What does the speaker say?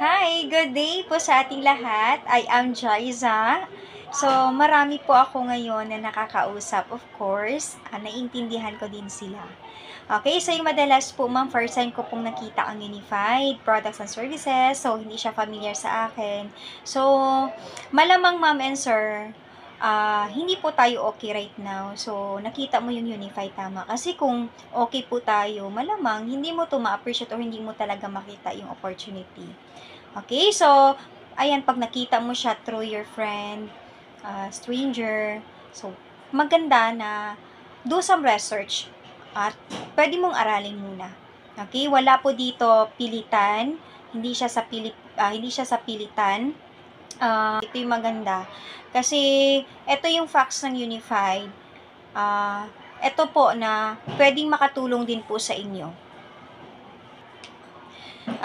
Hi, good day po sa ating lahat. I am Jaiza. So, marami po ako ngayon na nakakausap, of course. Naiintindihan ko din sila. Okay, so yung madalas po, ma'am, first time ko pong nakita ang Unified Products and Services. So, hindi siya familiar sa akin. So, malamang, ma'am and sir, hindi po tayo okay right now. So, nakita mo yung Unified, tama. Kasi kung okay po tayo, malamang hindi mo to ma-appreciate o hindi mo talaga makita yung opportunity. Okay, so, ayan, pag nakita mo siya through your friend, stranger, so, maganda na do some research at pwede mong aralin muna. Okay, wala po dito pilitan, hindi siya sa pilitan. Ito yung maganda. Kasi, ito yung facts ng Unified. Ito po na pwedeng makatulong din po sa inyo.